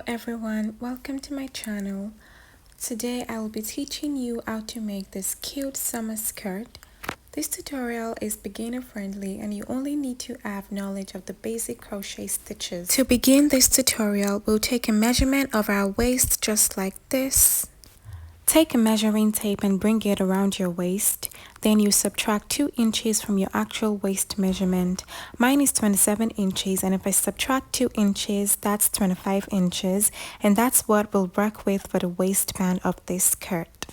everyone, welcome to my channel. Today I will be teaching you how to make this cute summer skirt. This tutorial is beginner friendly and you only need to have knowledge of the basic crochet stitches. To begin this tutorial, we'll take a measurement of our waist just like this. Take a measuring tape and bring it around your waist. Then you subtract 2 inches from your actual waist measurement. Mine is 27 inches, and if I subtract 2 inches, that's 25 inches. And that's what we'll work with for the waistband of this skirt.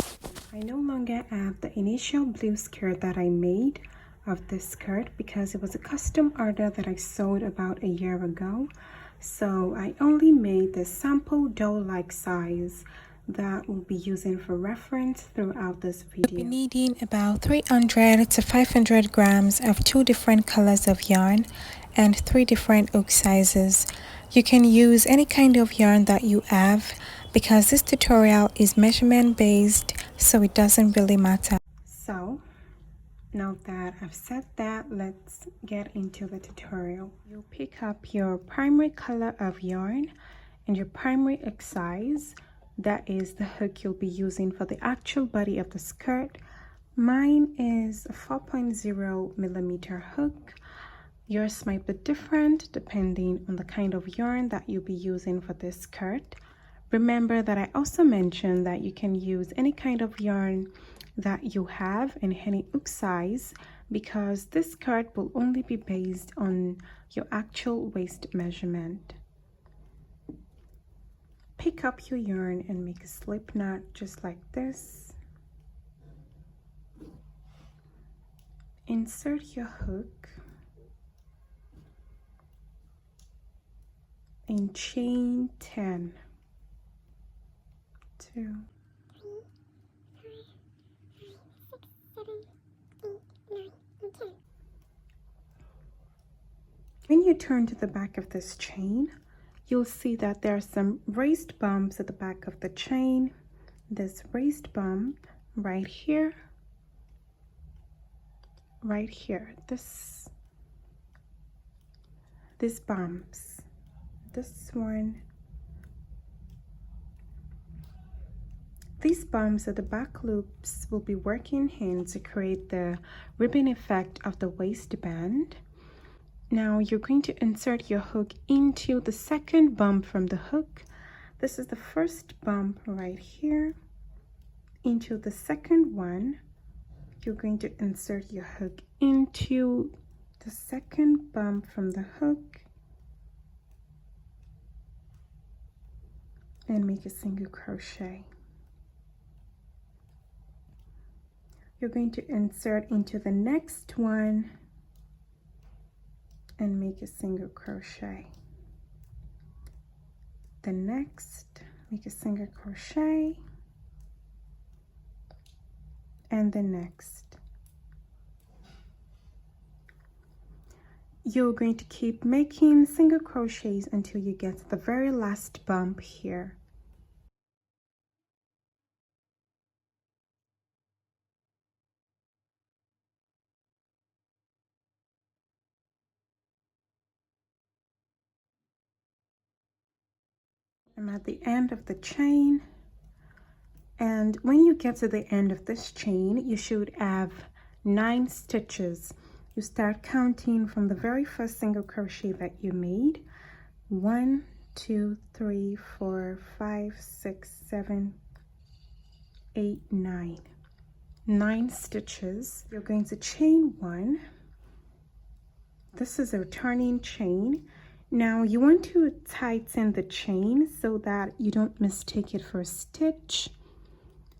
I no longer have the initial blue skirt that I made of this skirt because it was a custom order that I sold about a year ago. So I only made the sample doll-like size that we'll be using for reference throughout this video. We'll be needing about 300 to 500 grams of 2 different colors of yarn and 3 different hook sizes. You can use any kind of yarn that you have because this tutorial is measurement based, so it doesn't really matter. So now that I've said that, let's get into the tutorial. You'll pick up your primary color of yarn and your primary hook size. That is the hook you'll be using for the actual body of the skirt. Mine is a 4.0 millimeter hook. Yours might be different depending on the kind of yarn that you'll be using for this skirt. Remember that I also mentioned that you can use any kind of yarn that you have in any hook size because this skirt will only be based on your actual waist measurement. Pick up your yarn and make a slip knot just like this. Insert your hook and chain 10. 2, 3, 4, 5, 6, 7, 8, 9, and 10. When you turn to the back of this chain, you'll see that there are some raised bumps at the back of the chain. This raised bump right here, these bumps, this one. These bumps at the back loops will be working in to create the ribbon effect of the waistband. Now you're going to insert your hook into the second bump from the hook. This is the first bump right here. Into the second one, you're going to insert your hook into the second bump from the hook and make a single crochet. You're going to insert into the next one and make a single crochet. The next, make a single crochet, and the next. You're going to keep making single crochets until you get to the very last bump here. I'm at the end of the chain, and when you get to the end of this chain, you should have 9 stitches. You start counting from the very first single crochet that you made. 1, 2, 3, 4, 5, 6, 7, 8, 9. 9 stitches. You're going to chain 1. This is a turning chain. Now you want to tighten the chain so that you don't mistake it for a stitch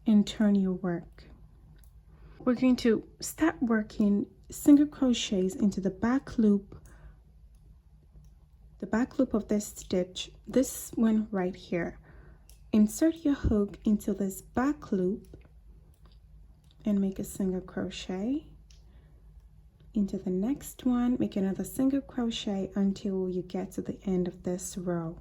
and turn your work. We're going to start working single crochets into the back loop of this stitch, this one right here. Insert your hook into this back loop and make a single crochet. Into the next one, make another single crochet until you get to the end of this row.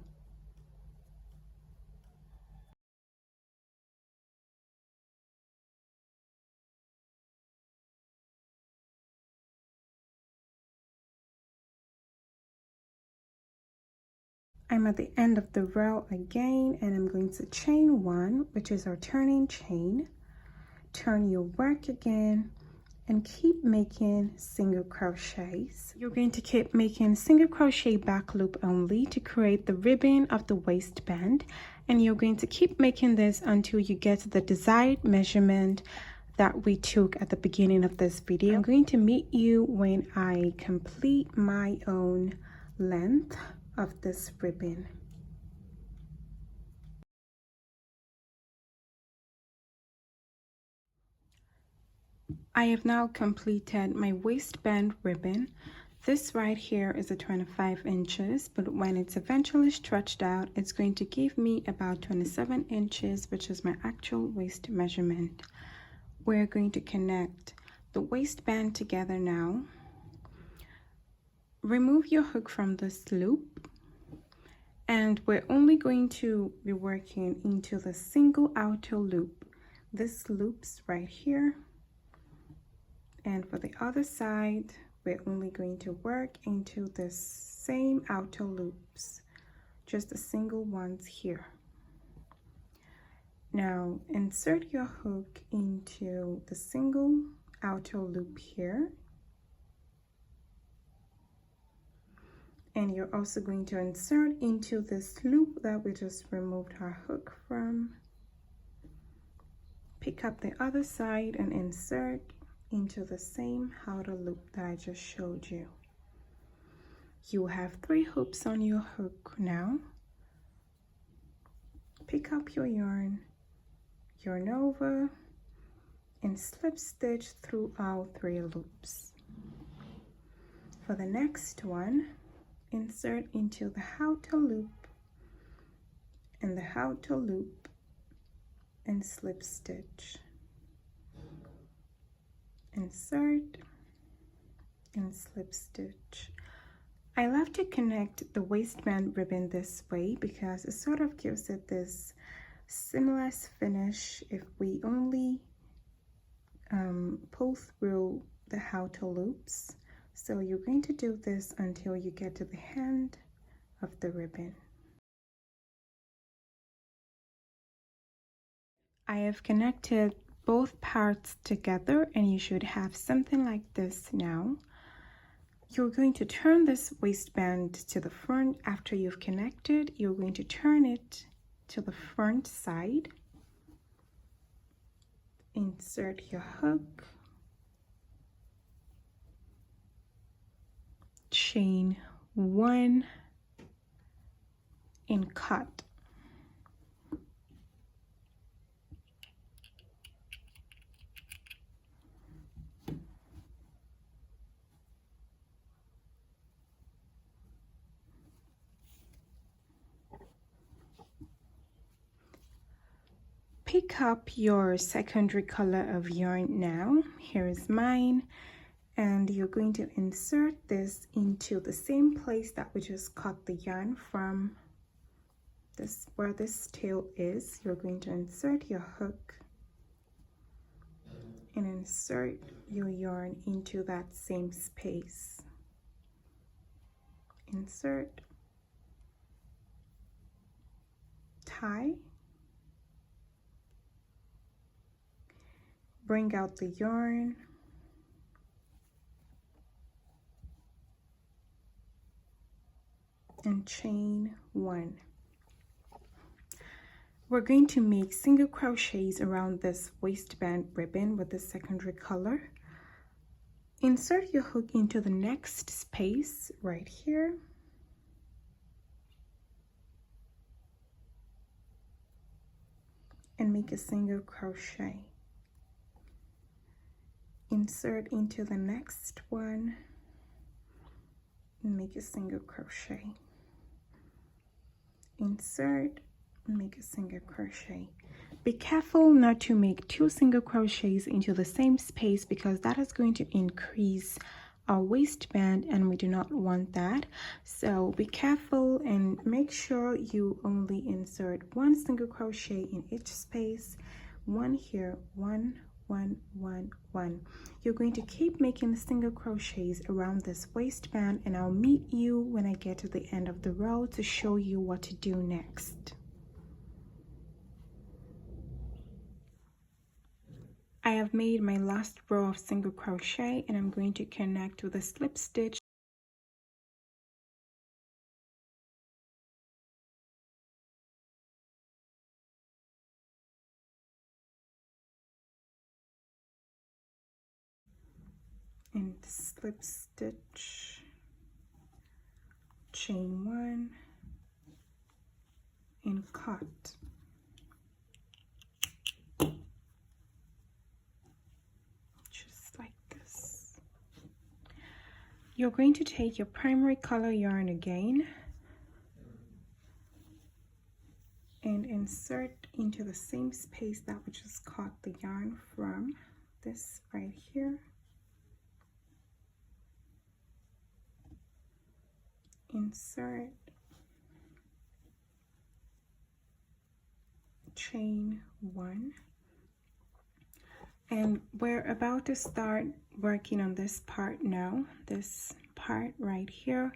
I'm at the end of the row again, and I'm going to chain 1, which is our turning chain. Turn your work again and keep making single crochets. You're going to keep making single crochet back loop only to create the ribbon of the waistband, and you're going to keep making this until you get to the desired measurement that we took at the beginning of this video. I'm going to meet you when I complete my own length of this ribbon. I have now completed my waistband ribbon. This right here is a 25 inches, but when it's eventually stretched out, it's going to give me about 27 inches, which is my actual waist measurement. We're going to connect the waistband together now. Remove your hook from this loop, and we're only going to be working into the single outer loop. This loop's right here. And for the other side, we're only going to work into the same outer loops, just the single ones here. Now insert your hook into the single outer loop here. And you're also going to insert into this loop that we just removed our hook from. Pick up the other side and insert into the same outer loop that I just showed you. You have 3 hoops on your hook now. Pick up your yarn over, and slip stitch through all 3 loops. For the next one, insert into the outer loop and the outer loop and slip stitch. Insert and slip stitch. I love to connect the waistband ribbon this way because it sort of gives it this seamless finish if we only pull through the outer loops. So you're going to do this until you get to the end of the ribbon. I have connected both parts together, and you should have something like this now. You're going to turn this waistband to the front. After you've connected, you're going to turn it to the front side. Insert your hook, chain 1, and cut. Pick up your secondary color of yarn now. Here is mine, and you're going to insert this into the same place that we just cut the yarn from. This where this tail is. You're going to insert your hook and insert your yarn into that same space. Insert, tie, bring out the yarn, and chain 1. We're going to make single crochets around this waistband ribbon with the secondary color. Insert your hook into the next space right here. And make a single crochet. Insert into the next one and make a single crochet. Insert and make a single crochet. Be careful not to make 2 single crochets into the same space because that is going to increase our waistband and we do not want that. So be careful and make sure you only insert 1 single crochet in each space. 1 here, 1, 1 1 1. You're going to keep making single crochets around this waistband, and I'll meet you when I get to the end of the row to show you what to do next. I have made my last row of single crochet, and I'm going to connect with a slip stitch and slip stitch, chain 1, and cut. Just like this. You're going to take your primary color yarn again and insert into the same space that we just cut the yarn from, this right here. Insert, chain 1, and we're about to start working on this part now. This part right here,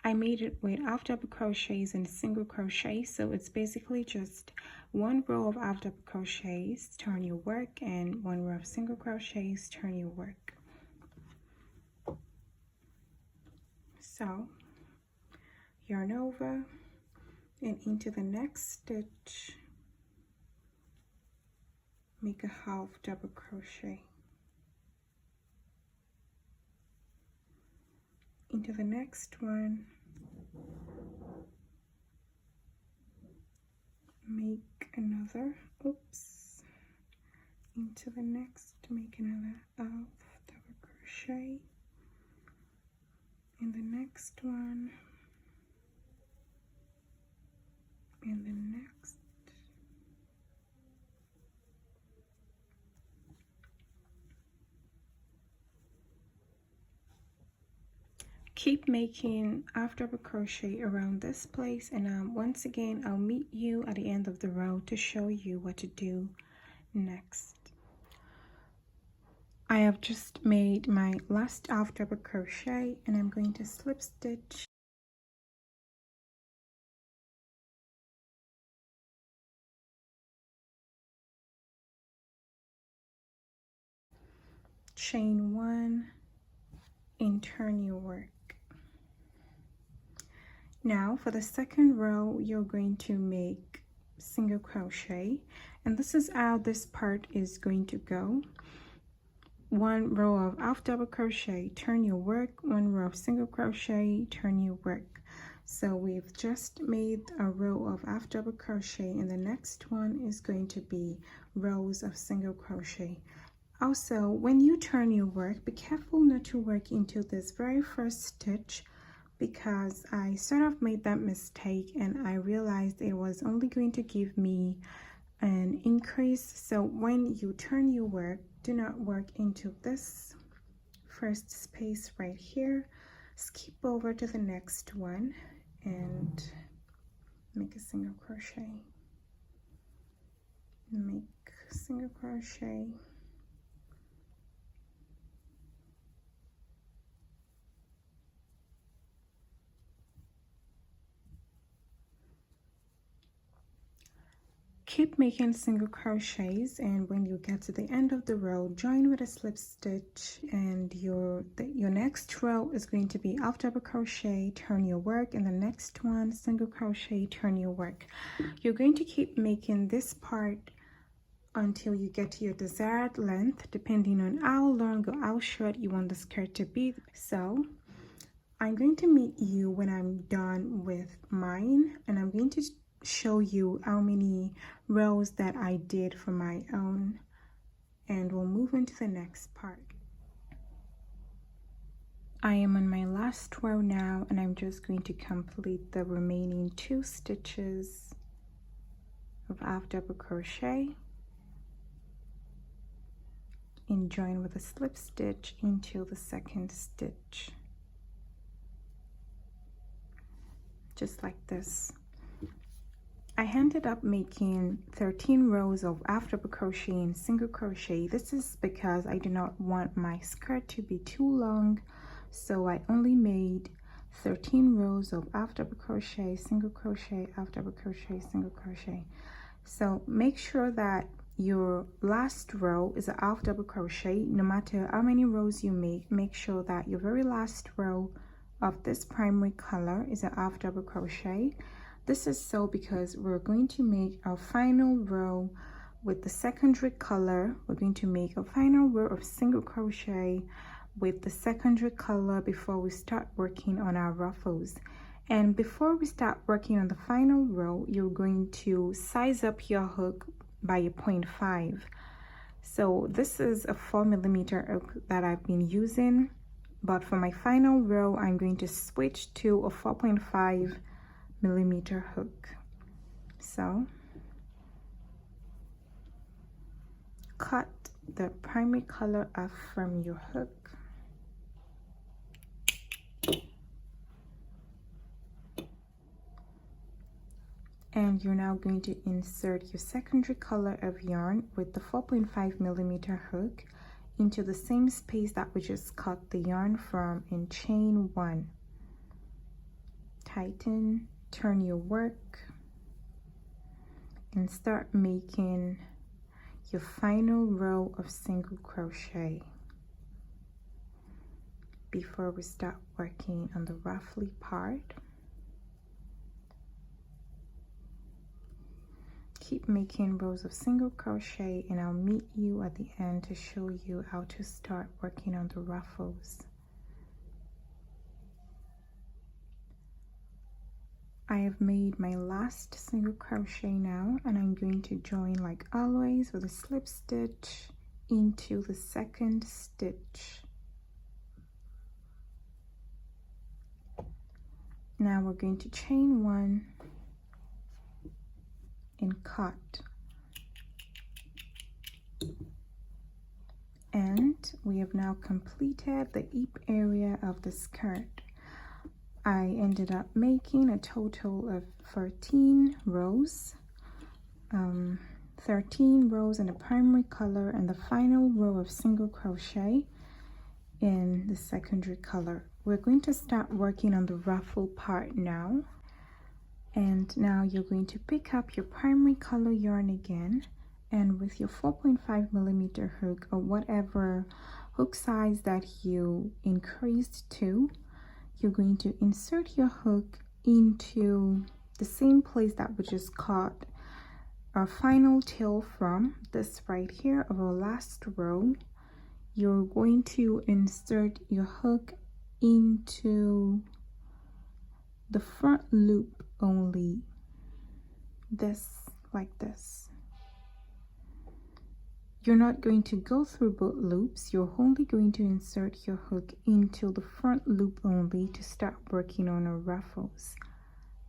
I made it with half double crochets and single crochet, so it's basically just one row of half double crochets, turn your work, and one row of single crochets, turn your work. So yarn over and into the next stitch, make a half double crochet, into the next one, make another, into the next, make another half double crochet, in the next one, and the next, keep making half double crochet around this place, and once again I'll meet you at the end of the row to show you what to do next. I have just made my last half double crochet, and I'm going to slip stitch, chain 1, and turn your work. Now for the second row, you're going to make single crochet, and this is how this part is going to go. One row of half double crochet, turn your work, one row of single crochet, turn your work. So we've just made a row of half double crochet, and the next one is going to be rows of single crochet. Also, when you turn your work, be careful not to work into this very first stitch, because I sort of made that mistake and I realized it was only going to give me an increase. So when you turn your work, do not work into this first space right here. Skip over to the next one and make a single crochet, make single crochet, keep making single crochets, and when you get to the end of the row, join with a slip stitch, and your next row is going to be half double crochet, turn your work, and the next one single crochet, turn your work. You're going to keep making this part until you get to your desired length, depending on how long or how short you want the skirt to be. So I'm going to meet you when I'm done with mine, and I'm going to show you how many rows that I did for my own, and we'll move into the next part. I am on my last row now, and I'm just going to complete the remaining 2 stitches of half double crochet and join with a slip stitch into the second stitch, just like this. I ended up making 13 rows of half double crochet and single crochet. This is because I do not want my skirt to be too long, so I only made 13 rows of half double crochet, single crochet, half double crochet, single crochet. So make sure that your last row is a half double crochet. No matter how many rows you make sure that your very last row of this primary color is a half double crochet. This is so because we're going to make our final row with the secondary color. We're going to make a final row of single crochet with the secondary color before we start working on our ruffles. And before we start working on the final row, you're going to size up your hook by a 0.5. So this is a 4mm hook that I've been using, but for my final row I'm going to switch to a 4.5mm hook. So cut the primary color off from your hook. And you're now going to insert your secondary color of yarn with the 4.5mm hook into the same space that we just cut the yarn from in chain 1. Tighten, turn your work, and start making your final row of single crochet before we start working on the ruffly part. Keep making rows of single crochet, and I'll meet you at the end to show you how to start working on the ruffles. I have made my last single crochet now, and I'm going to join like always with a slip stitch into the second stitch. Now we're going to chain 1 and cut, and we have now completed the hip area of the skirt. I ended up making a total of 13 rows, 13 rows in the primary color and the final row of single crochet in the secondary color. We're going to start working on the ruffle part now. And now you're going to pick up your primary color yarn again, and with your 4.5mm hook or whatever hook size that you increased to, you're going to insert your hook into the same place that we just cut our final tail from, this right here of our last row. You're going to insert your hook into the front loop only, this, like this. You're not going to go through both loops. You're only going to insert your hook into the front loop only to start working on our ruffles,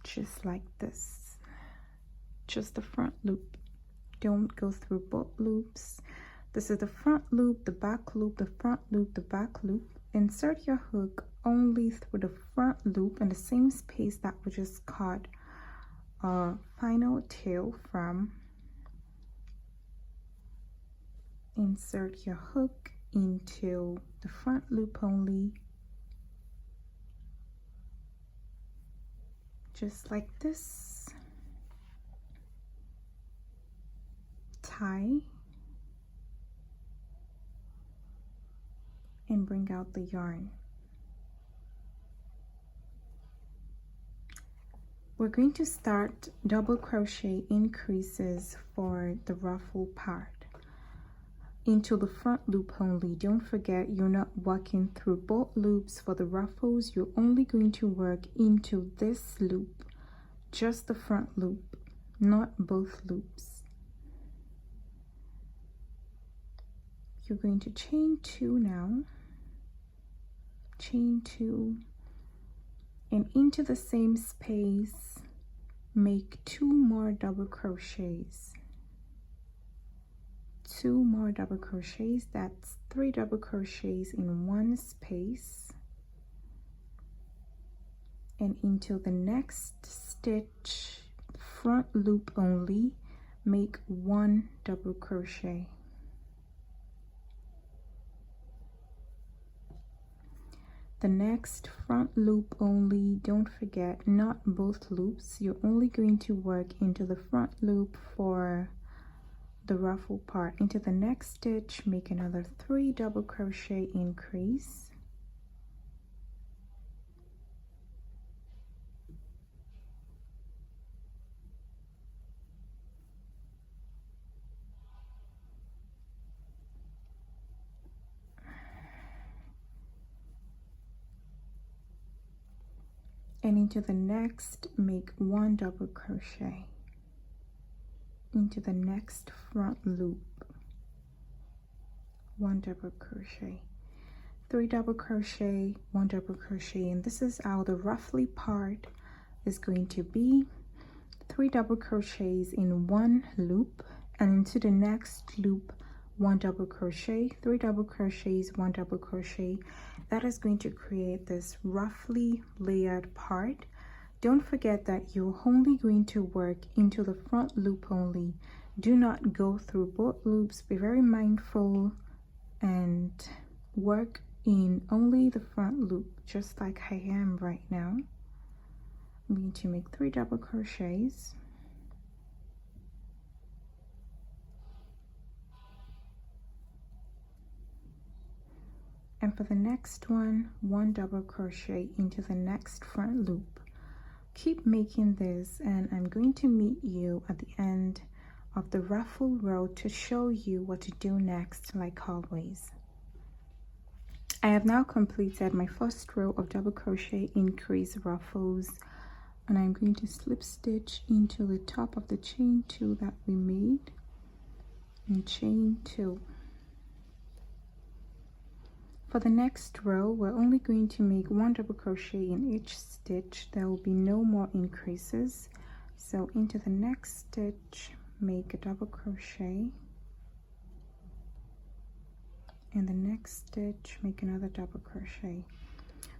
just like this. Just the front loop. Don't go through both loops. This is the front loop, the back loop, the front loop, the back loop. Insert your hook only through the front loop in the same space that we just cut our final tail from. Insert your hook into the front loop only, just like this. Tie and bring out the yarn. We're going to start double crochet increases for the ruffle part into the front loop only. Don't forget, you're not working through both loops for the ruffles. You're only going to work into this loop, just the front loop, not both loops. You're going to chain 2 now, chain 2, and into the same space make 2 more double crochets. 2 more double crochets, that's 3 double crochets in one space, and into the next stitch front loop only, make 1 double crochet. The next front loop only, don't forget, not both loops. You're only going to work into the front loop for the ruffle part. Into the next stitch, make another 3 double crochet, increase. And into the next, make 1 double crochet. Into the next front loop, 1 double crochet, 3 double crochet, 1 double crochet, and this is how the ruffly part is going to be. 3 double crochets in 1 loop, and into the next loop, 1 double crochet, 3 double crochets, 1 double crochet. That is going to create this roughly layered part. Don't forget that you're only going to work into the front loop only. Do not go through both loops. Be very mindful and work in only the front loop, just like I am right now. I'm going to make 3 double crochets. And for the next one, 1 double crochet into the next front loop. Keep making this, and I'm going to meet you at the end of the ruffle row to show you what to do next, like always. I have now completed my first row of double crochet increase ruffles, and I'm going to slip stitch into the top of the chain 2 that we made, and chain 2. For the next row, we're only going to make 1 double crochet in each stitch. There will be no more increases. So into the next stitch, make a double crochet. In the next stitch, make another double crochet.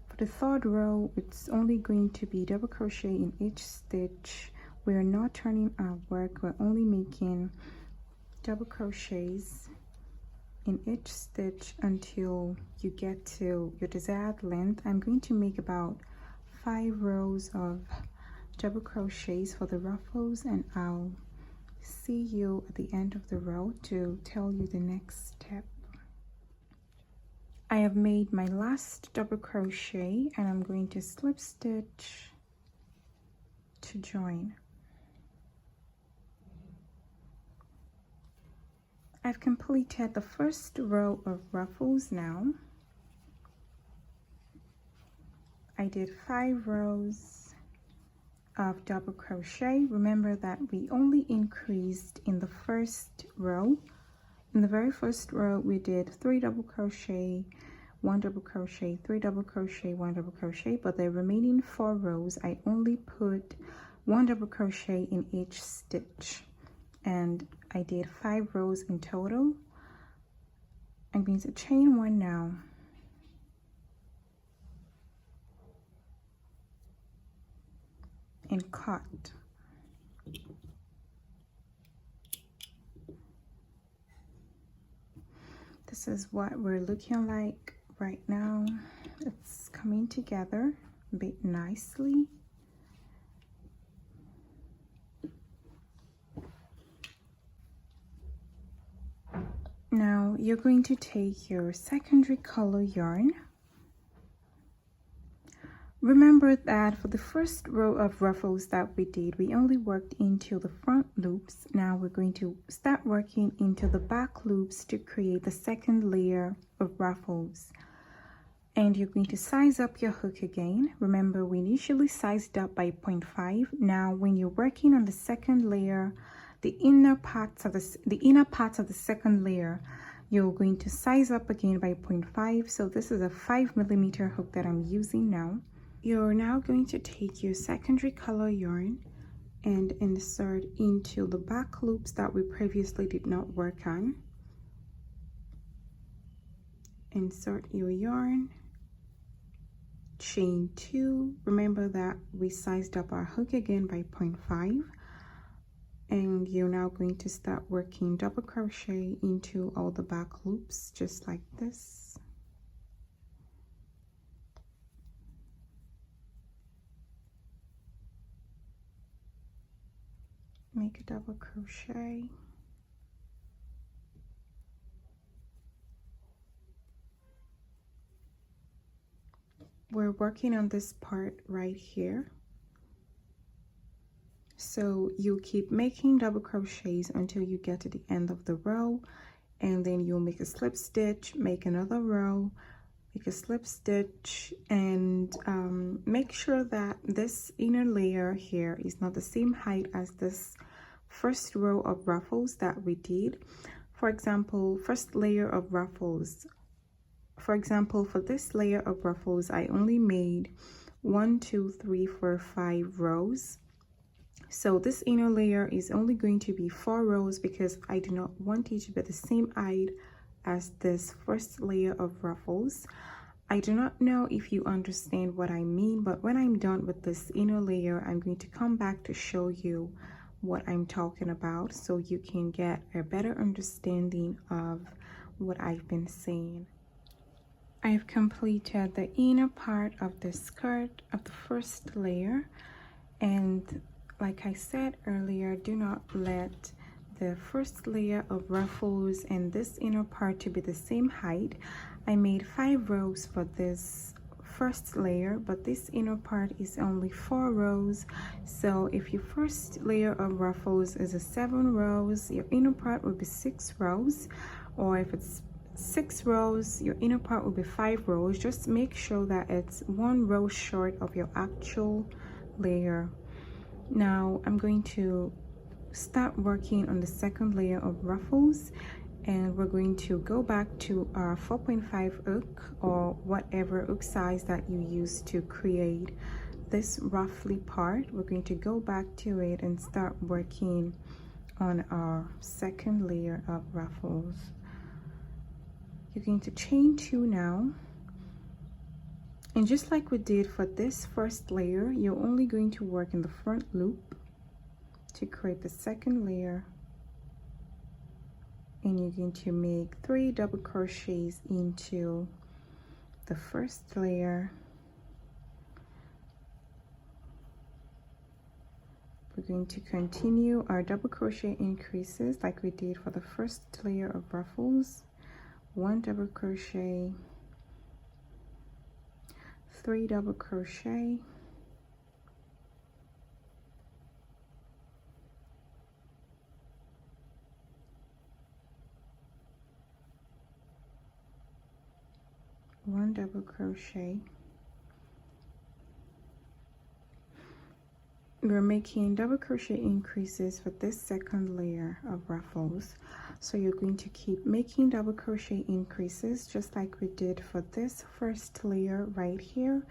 For the third row, it's only going to be double crochet in each stitch. We're not turning our work, we're only making double crochets in each stitch until you get to your desired length. I'm going to make about 5 rows of double crochets for the ruffles, and I'll see you at the end of the row to tell you the next step. I have made my last double crochet, and I'm going to slip stitch to join. I've completed the first row of ruffles now. I did 5 rows of double crochet. Remember that we only increased in the first row. In the very first row, we did 3 double crochet, 1 double crochet, 3 double crochet, 1 double crochet, but the remaining 4 rows, I only put 1 double crochet in each stitch. And I did 5 rows in total. I'm going to chain 1 now. And cut. This is what we're looking like right now. It's coming together a bit nicely. Now you're going to take your secondary color yarn. Remember that for the first row of ruffles that we did, we only worked into the front loops. Now we're going to start working into the back loops to create the second layer of ruffles. And you're going to size up your hook again. Remember, we initially sized up by 0.5. Now when you're working on the second layer, the inner parts of the second layer, you're going to size up again by 0.5. So this is a 5mm hook that I'm using now. You're now going to take your secondary color yarn and insert into the back loops that we previously did not work on. Insert your yarn, chain 2. Remember that we sized up our hook again by 0.5. and you're now going to start working double crochet into all the back loops just like this. Make a double crochet. We're working on this part right here. So you keep making double crochets until you get to the end of the row, and then you'll make a slip stitch, make another row, make a slip stitch, and make sure that this inner layer here is not the same height as this first row of ruffles that we did. For example, first layer of ruffles. For example, for this layer of ruffles, I only made 1, 2, 3, 4, 5 rows. So this inner layer is only going to be 4 rows because I do not want it to be the same height as this first layer of ruffles. I do not know if you understand what I mean, but when I'm done with this inner layer, I'm going to come back to show you what I'm talking about so you can get a better understanding of what I've been saying. I've completed the inner part of the skirt of the first layer, and like I said earlier, do not let the first layer of ruffles and this inner part to be the same height. I made 5 rows for this first layer, but this inner part is only 4 rows. So if your first layer of ruffles is a 7 rows, your inner part will be 6 rows, or if it's 6 rows, your inner part will be 5 rows. Just make sure that it's 1 row short of your actual layer. Now I'm going to start working on the second layer of ruffles, and we're going to go back to our 4.5 hook or whatever hook size that you use to create this ruffly part. We're going to go back to it and start working on our second layer of ruffles. You're going to chain 2 now, and just like we did for this first layer, you're only going to work in the front loop to create the second layer, and you're going to make 3 double crochets into the first layer. We're going to continue our double crochet increases like we did for the first layer of ruffles. 1 double crochet, 3 double crochet, one double crochet. We're making double crochet increases for this second layer of ruffles, so you're going to keep making double crochet increases just like we did for this first layer right here.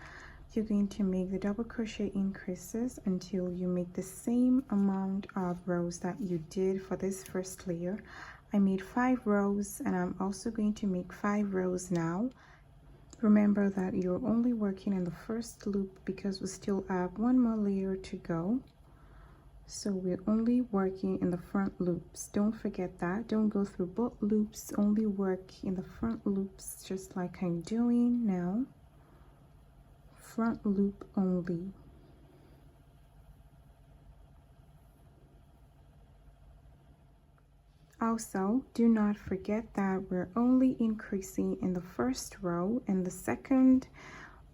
You're going to make the double crochet increases until you make the same amount of rows that you did for this first layer. I made 5 rows, and I'm also going to make 5 rows now. Remember that you're only working in the first loop because we still have 1 more layer to go. So we're only working in the front loops. Don't forget that. Don't go through both loops. Only work in the front loops just like I'm doing now. Front loop only. Also, do not forget that we're only increasing in the first row, and the second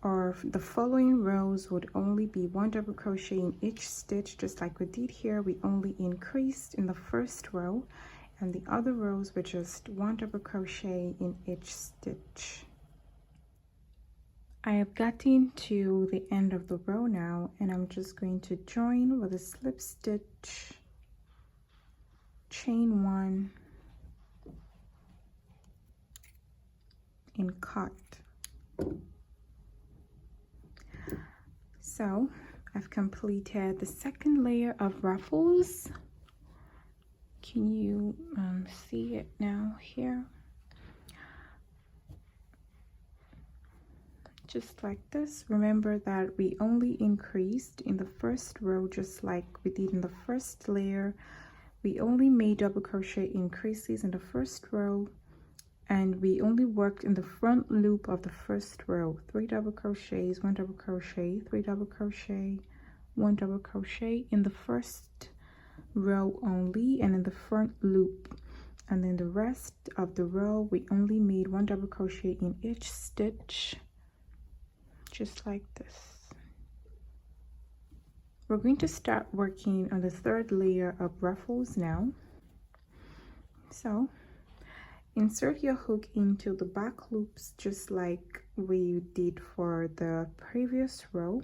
or the following rows would only be 1 double crochet in each stitch, just like we did here. We only increased in the first row, and the other rows were just 1 double crochet in each stitch. I have gotten to the end of the row now, and I'm just going to join with a slip stitch, chain 1, and cut. So I've completed the second layer of ruffles. Can you see it now here? Just like this. Remember that we only increased in the first row just like we did in the first layer. we only made double crochet increases in the first row, and we only worked in the front loop of the first row. 3 double crochets, 1 double crochet, 3 double crochet, 1 double crochet in the first row only, and in the front loop. And then the rest of the row we only made 1 double crochet in each stitch, just like this. We're going to start working on the third layer of ruffles now. So insert your hook into the back loops just like we did for the previous row.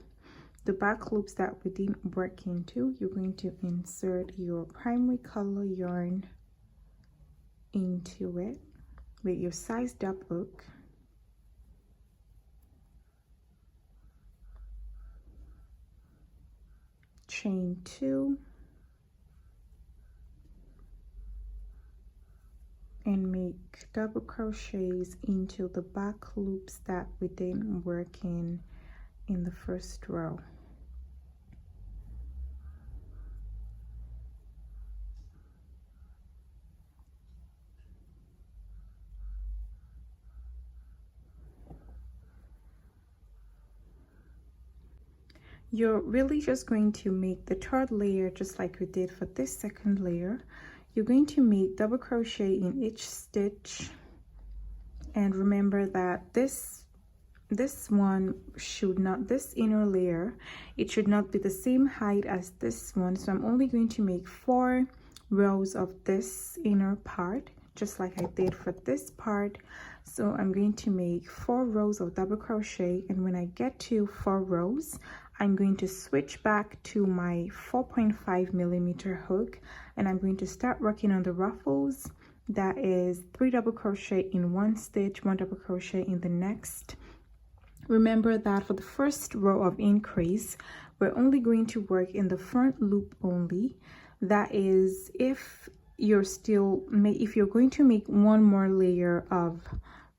The back loops that we didn't work into, you're going to insert your primary color yarn into it with your sized up hook. Chain 2 and make double crochets into the back loops that we didn't work in the first row. You're really just going to make the third layer just like we did for this second layer. You're going to make double crochet in each stitch, and remember that this one should not, this inner layer, it should not be the same height as this one. So I'm only going to make 4 rows of this inner part just like I did for this part. So I'm going to make 4 rows of double crochet, and when I get to 4 rows, I'm going to switch back to my 4.5 millimeter hook, and I'm going to start working on the ruffles. That is 3 double crochet in one stitch, 1 double crochet in the next. Remember that for the first row of increase, we're only going to work in the front loop only. That is if you're going to make one more layer of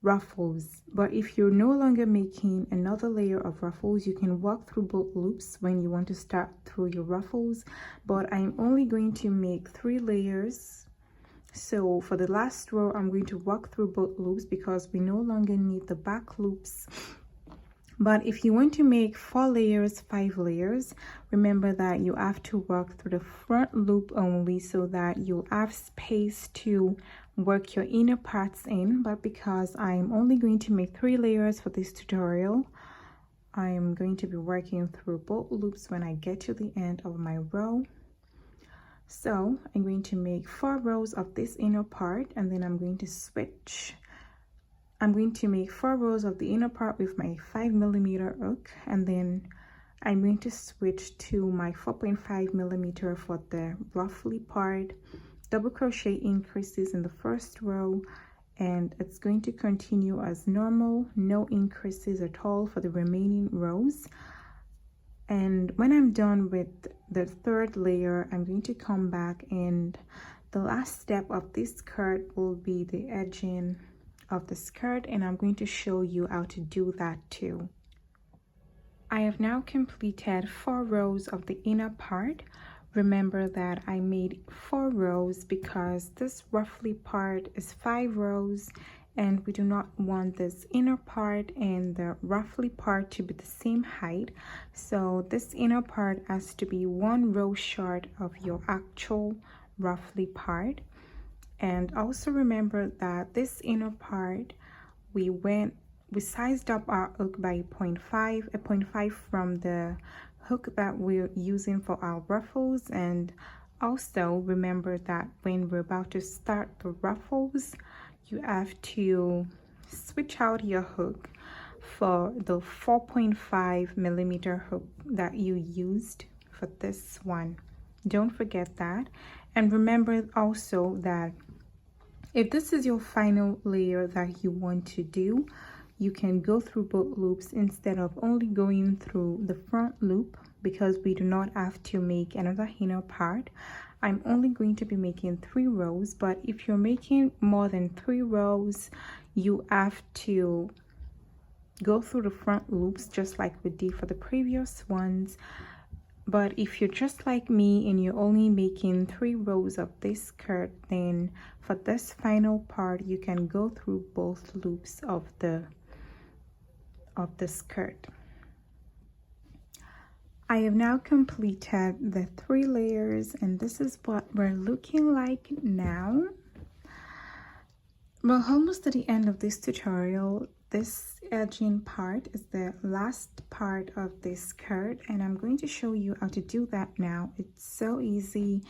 ruffles, but if you're no longer making another layer of ruffles, you can walk through both loops when you want to start through your ruffles. But I'm only going to make 3 layers. So for the last row, I'm going to walk through both loops because we no longer need the back loops. But if you want to make 4 layers, 5 layers, remember that you have to work through the front loop only so that you'll have space to work your inner parts in. But because I'm only going to make 3 layers for this tutorial, I am going to be working through both loops when I get to the end of my row. So I'm going to make 4 rows of this inner part, and then I'm going to switch. I'm going to make 4 rows of the inner part with my 5 millimeter hook, and then I'm going to switch to my 4.5 millimeter for the ruffly part. Double crochet increases in the first row, and it's going to continue as normal, no increases at all for the remaining rows. And when I'm done with the third layer, I'm going to come back, and the last step of this skirt will be the edging of the skirt, and I'm going to show you how to do that too. I have now completed 4 rows of the inner part. Remember that I made 4 rows because this ruffly part is 5 rows, and we do not want this inner part and the ruffly part to be the same height. So this inner part has to be 1 row short of your actual ruffly part. And also remember that this inner part, we sized up our hook by 0.5 from the hook that we're using for our ruffles. And also remember that when we're about to start the ruffles, you have to switch out your hook for the 4.5 millimeter hook that you used for this one. Don't forget that. And remember also that if this is your final layer that you want to do, you can go through both loops instead of only going through the front loop, because we do not have to make another inner part. I'm only going to be making 3 rows, but if you're making more than 3 rows, you have to go through the front loops just like we did for the previous ones. But if you're just like me and you're only making 3 rows of this skirt, then for this final part you can go through both loops of the skirt. I have now completed the 3 layers, and this is what we're looking like now. We're almost at the end of this tutorial. This edging part is the last part of this skirt, and I'm going to show you how to do that now. It's so easy,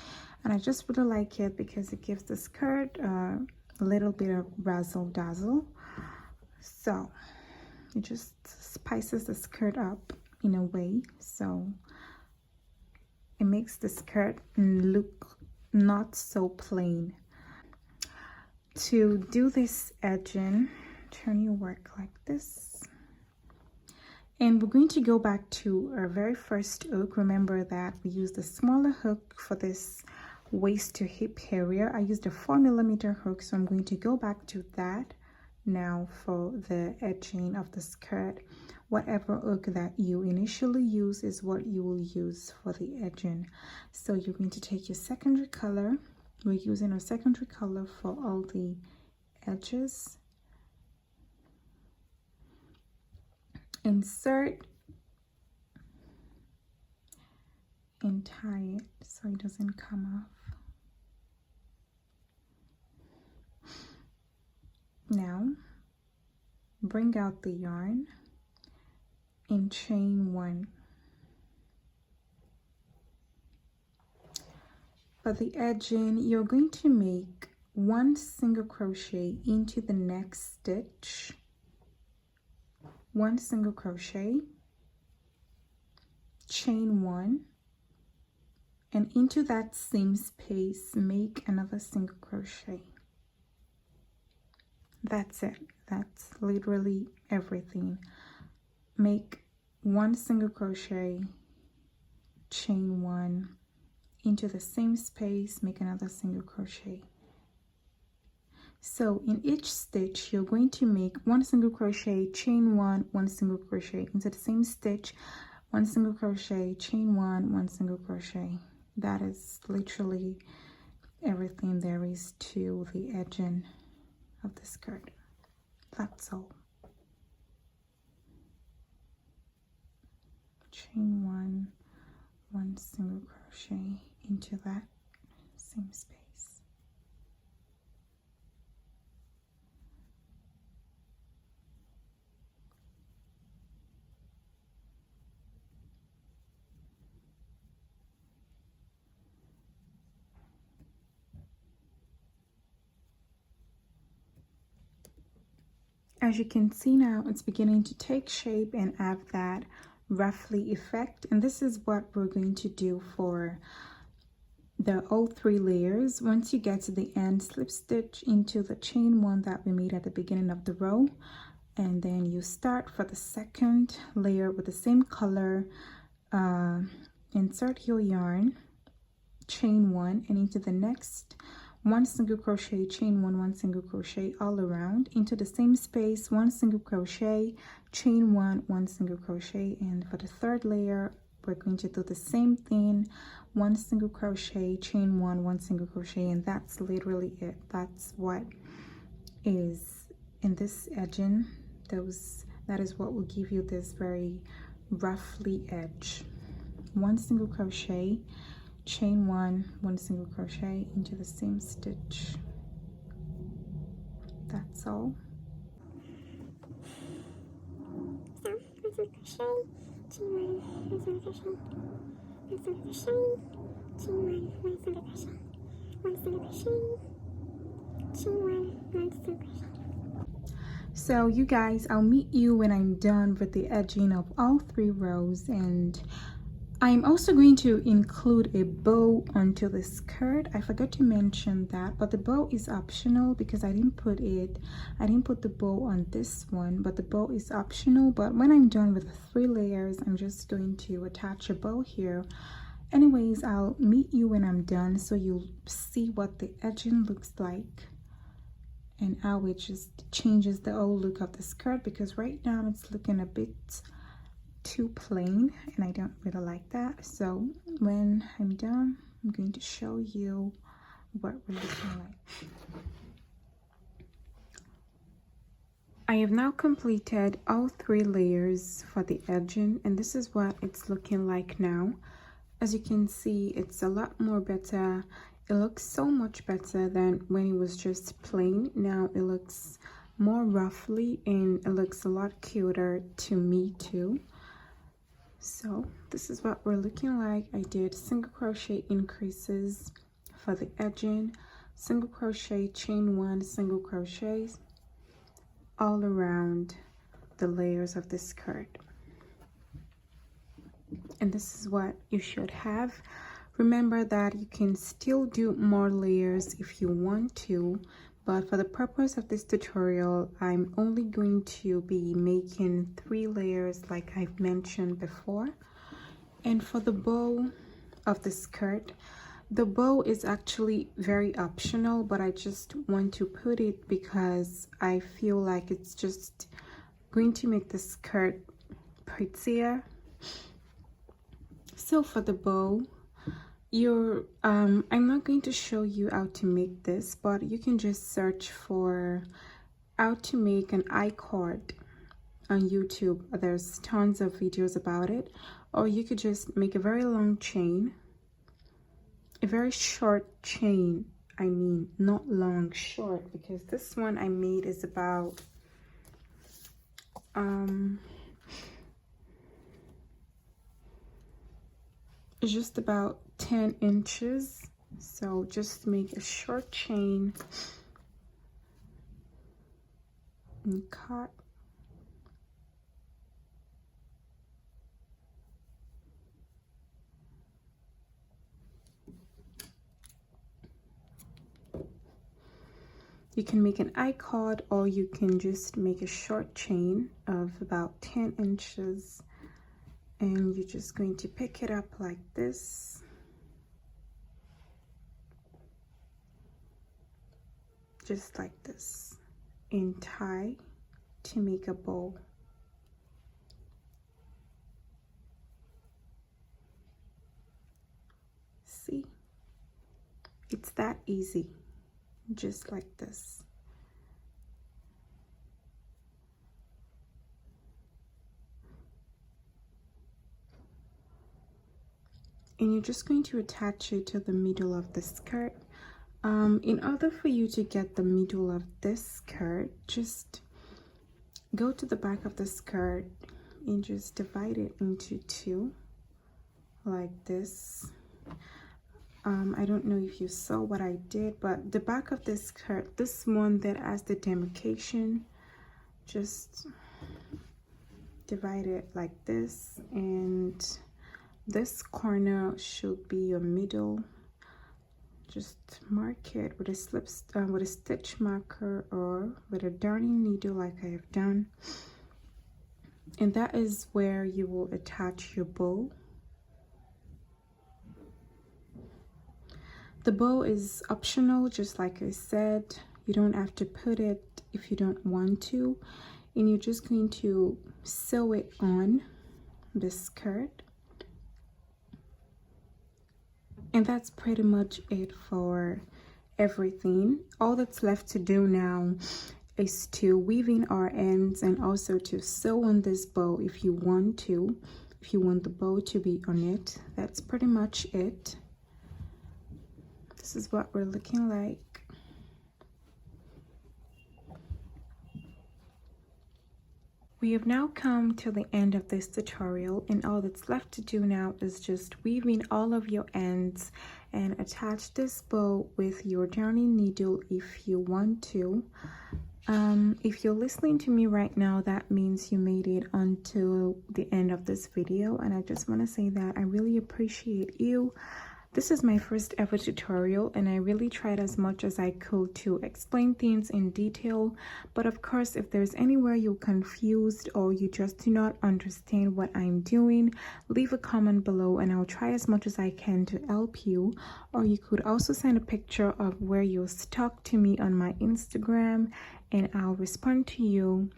and I just really like it because it gives the skirt a little bit of razzle dazzle. So it just spices the skirt up in a way, so it makes the skirt look not so plain. To do this edging, turn your work like this, and we're going to go back to our very first hook. Remember that we used a smaller hook for this waist to hip area. I used a 4mm hook, so I'm going to go back to that now for the edging of the skirt. Whatever hook that you initially use is what you will use for the edging. So you're going to take your secondary color. We're using our secondary color for all the edges. Insert and tie it so it doesn't come off. Now bring out the yarn and chain 1. For the edging, you're going to make 1 single crochet into the next stitch, 1 single crochet, chain 1, and into that same space make another single crochet. That's it. That's literally everything. Make 1 single crochet, chain 1, into the same space, make another single crochet. So in each stitch you're going to make 1 single crochet, chain 1, 1 single crochet into the same stitch, 1 single crochet, chain 1, 1 single crochet. That is literally everything there is to the edging of the skirt. That's all. Chain 1, 1 single crochet into that same space. As you can see now, it's beginning to take shape and have that ruffly effect, and this is what we're going to do for all 3 layers. Once you get to the end, slip stitch into the chain 1 that we made at the beginning of the row, and then you start for the second layer with the same color. Insert your yarn, chain 1, and into the next 1 single crochet, chain 1, 1 single crochet all around into the same space, 1 single crochet, chain 1, 1 single crochet. And for the third layer we're going to do the same thing, 1 single crochet, chain 1, 1 single crochet, and that's literally it. That's what is in this edging. That is what will give you this very roughly edge. 1 single crochet, chain 1, 1 single crochet into the same stitch. That's all. So you guys, I'll meet you when I'm done with the edging of all 3 rows, and I'm also going to include a bow onto the skirt. I forgot to mention that, but the bow is optional because I didn't put the bow on this one, but the bow is optional. But when I'm done with the 3 layers, I'm just going to attach a bow here. Anyways, I'll meet you when I'm done so you'll see what the edging looks like and how it just changes the whole look of the skirt, because right now it's looking a bit too plain, and I don't really like that. So when I'm done, I'm going to show you what we're looking like. I have now completed all 3 layers for the edging, and this is what it's looking like now. As you can see, it's a lot more better. It looks so much better than when it was just plain. Now it looks more ruffly and it looks a lot cuter to me too. So this is what we're looking like. I did single crochet increases for the edging, single crochet, chain 1, single crochets all around the layers of the skirt. And this is what you should have. Remember that you can still do more layers if you want to, but for the purpose of this tutorial, I'm only going to be making 3 layers like I've mentioned before. And for the bow of the skirt, the bow is actually very optional, but I just want to put it because I feel like it's just going to make the skirt prettier. So for the bow, I'm not going to show you how to make this, but you can just search for how to make an I-cord on YouTube. There's tons of videos about it. Or you could just make a very long chain, a very short chain. I mean, not long, short, because this one I made is about it's just about 10 inches. So just make a short chain and cut. You can make an I-cord, or you can just make a short chain of about 10 inches. And you're just going to pick it up like this. Just like this. And tie to make a bow. See? It's that easy. Just like this. And you're just going to attach it to the middle of the skirt. In order for you to get the middle of this skirt, just go to the back of the skirt and just divide it into 2 like this. I don't know if you saw what I did, but the back of this skirt, this one that has the demarcation, just divide it like this, and this corner should be your middle. Just mark it with a stitch marker or with a darning needle like I have done, and that is where you will attach your bow. The bow is optional, just like I said. You don't have to put it if you don't want to, and you're just going to sew it on the skirt. And that's pretty much it for everything. All that's left to do now is to weave in our ends and also to sew on this bow if you want to. If you want the bow to be on it, that's pretty much it. This is what we're looking like. We have now come to the end of this tutorial, and all that's left to do now is just weave in all of your ends and attach this bow with your darning needle if you want to. If you're listening to me right now, that means you made it until the end of this video, and I just want to say that I really appreciate you. This is my first ever tutorial, and I really tried as much as I could to explain things in detail. But of course, if there's anywhere you're confused or you just do not understand what I'm doing, leave a comment below and I'll try as much as I can to help you. Or you could also send a picture of where you're stuck to me on my Instagram and I'll respond to you.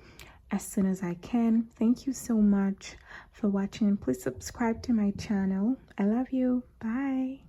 as soon as I can. Thank you so much for watching. Please subscribe to my channel. I love you. Bye.